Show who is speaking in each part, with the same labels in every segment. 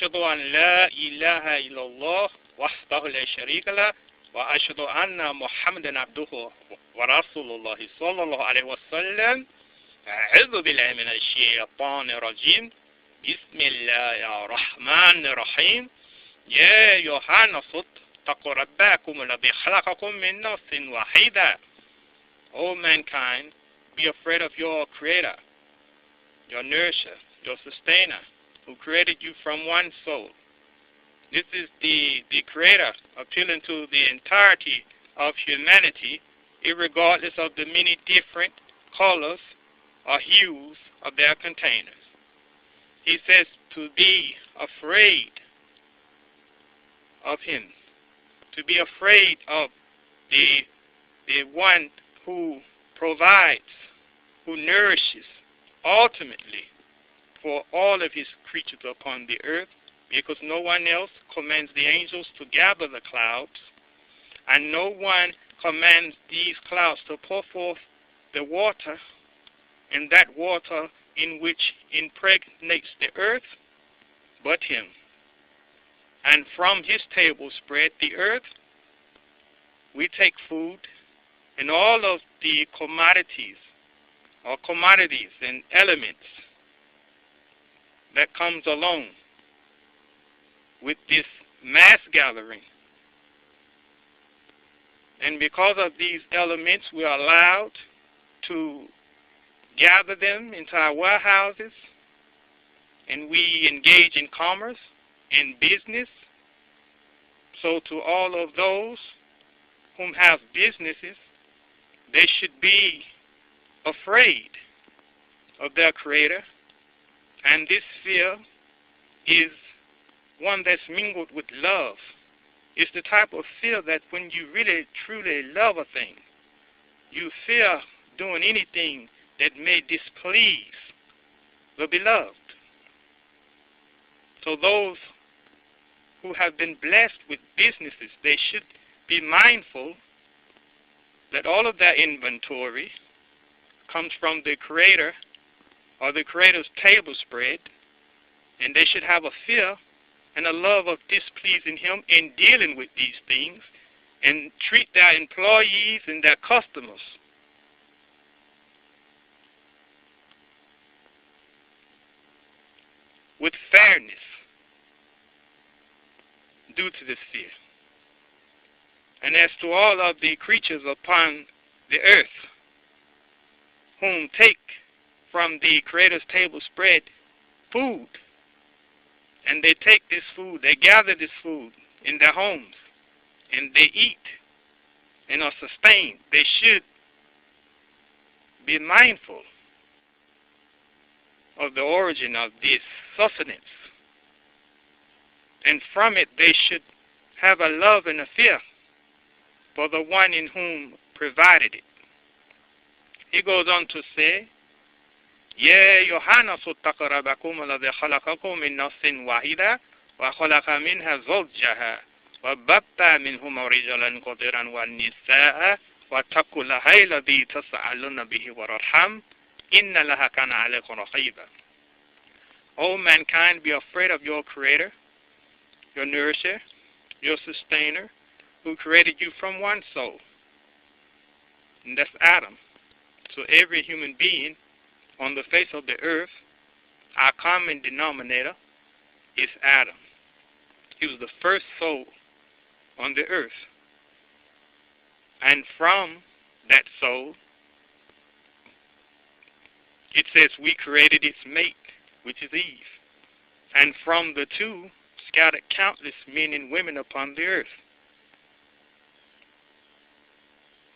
Speaker 1: أشهد أن لا إله إلا الله وحده لا شريك له وأشهد أن محمدا عبده ورسول الله صلى الله عليه وسلم. أعوذ بالله من الشيطان الرجيم. بسم الله الرحمن الرحيم. يا أيها الناس اتقوا ربكم الذي خلقكم من نفس واحدة. O mankind, be afraid of your Creator, your nourisher, your sustainer, who created you from one soul. This is the Creator appealing to the entirety of humanity, irregardless of the many different colors or hues of their containers. He says to be afraid of Him, to be afraid of the one who provides, who nourishes ultimately for all of His creatures upon the earth, because no one else commands the angels to gather the clouds, and no one commands these clouds to pour forth the water, and that water in which impregnates the earth, but Him. And from His table spread the earth, we take food, and all of the commodities and elements that comes along with this mass gathering. And because of these elements, we are allowed to gather them into our warehouses, and we engage in commerce and business. So to all of those whom have businesses, they should be afraid of their Creator, and this fear is one that's mingled with love. It's the type of fear that when you really truly love a thing, you fear doing anything that may displease the beloved. So those who have been blessed with businesses, they should be mindful that all of their inventory comes from the Creator or the Creator's table spread, and they should have a fear and a love of displeasing Him in dealing with these things, and treat their employees and their customers with fairness due to this fear. And as to all of the creatures upon the earth, whom take from the Creator's table spread food, and they take this food, they gather this food in their homes, and they eat and are sustained, they should be mindful of the origin of this sustenance. And from it they should have a love and a fear for the one in whom provided it. He goes on to say, يا أيها الناس اتقوا ربكم الذي خلقكم من نفس واحدة وخلق منها زوجها وبث منهما رجالا كثيرا والنساء واتقوا الله الذي تسألون به والأرحام إن الله كان عليكم رقيبا. O mankind, be afraid of your Creator, your nourisher, your sustainer, who created you from one soul, and that's Adam. So every human being on the face of the earth, our common denominator is Adam. He was the first soul on the earth. And from that soul, it says we created its mate, which is Eve. And from the two, scattered countless men and women upon the earth.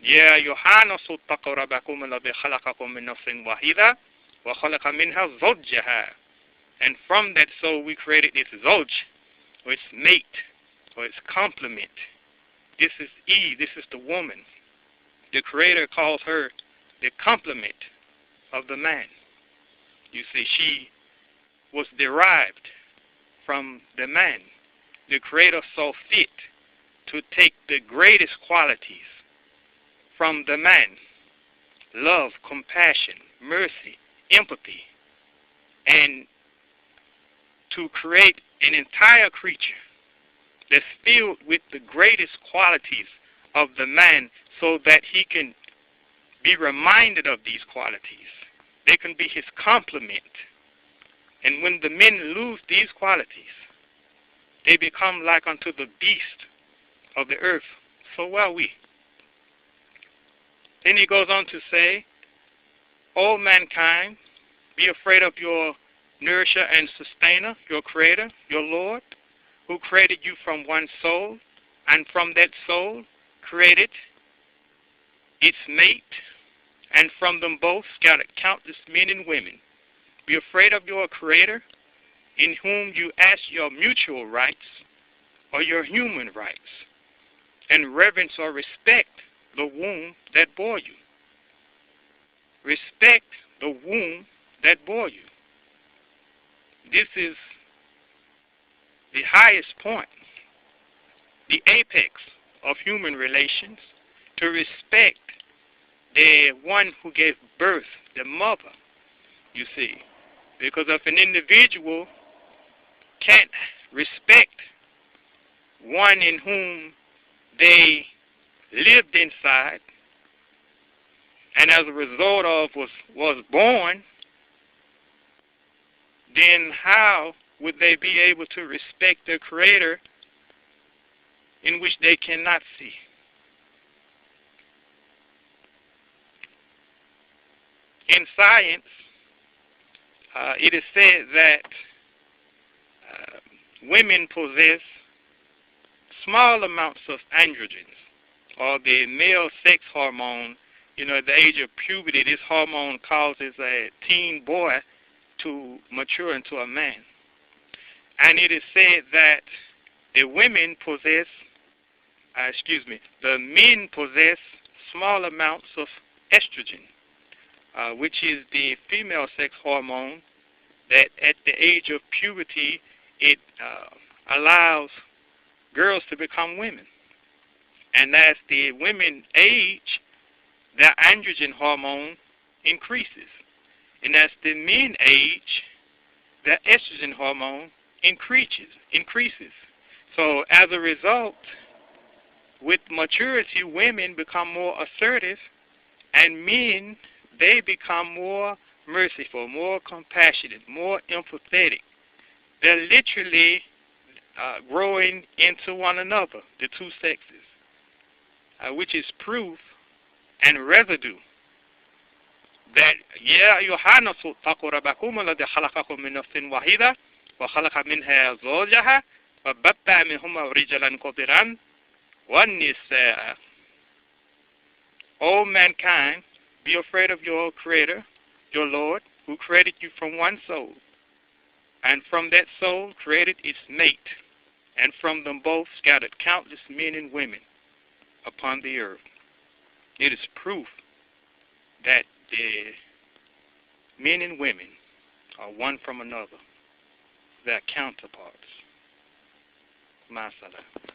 Speaker 1: يا أيها الناس اتقوا ربكم الذي خلقكم من نفس واحدة وخلق منها زوجها. And from that soul we created its zoj, or its mate, or its complement. This is Eve, this is the woman. The Creator calls her the complement of the man. You see, she was derived from the man. The Creator saw fit to take the greatest qualities from the man: love, compassion, mercy, empathy, and to create an entire creature that's filled with the greatest qualities of the man so that he can be reminded of these qualities. They can be his complement. And when the men lose these qualities, they become like unto the beast of the earth. So are we. Then he goes on to say, O mankind, be afraid of your nourisher and sustainer, your creator, your Lord, who created you from one soul, and from that soul created its mate, and from them both scattered countless men and women. Be afraid of your creator, in whom you ask your mutual rights or your human rights, and reverence or respect the womb that bore you. Respect the womb that bore you. This is the highest point, the apex of human relations, to respect the one who gave birth, the mother, you see. Because if an individual can't respect one in whom they lived inside, and as a result of was born, then how would they be able to respect their creator in which they cannot see? In science, it is said that women possess small amounts of androgens, or the male sex hormone. You know, at the age of puberty, this hormone causes a teen boy to mature into a man. And it is said that the men possess small amounts of estrogen, which is the female sex hormone that at the age of puberty, it allows girls to become women. And as the women age, their androgen hormone increases. And as the men age, their estrogen hormone increases. So as a result, with maturity, women become more assertive, and men, they become more merciful, more compassionate, more empathetic. They're literally growing into one another, the two sexes, which is proof and residue that يا أيها الناس اتقوا ربكم الذي خلقكم من نفس واحدة وخلق منها زوجها وبث منهما رجالا كثيرا والنساء. O mankind, be afraid of your Creator, your Lord, who created you from one soul, and from that soul created its mate, and from them both scattered countless men and women upon the earth. It is proof that the men and women are one from another. They're counterparts. Ma salam.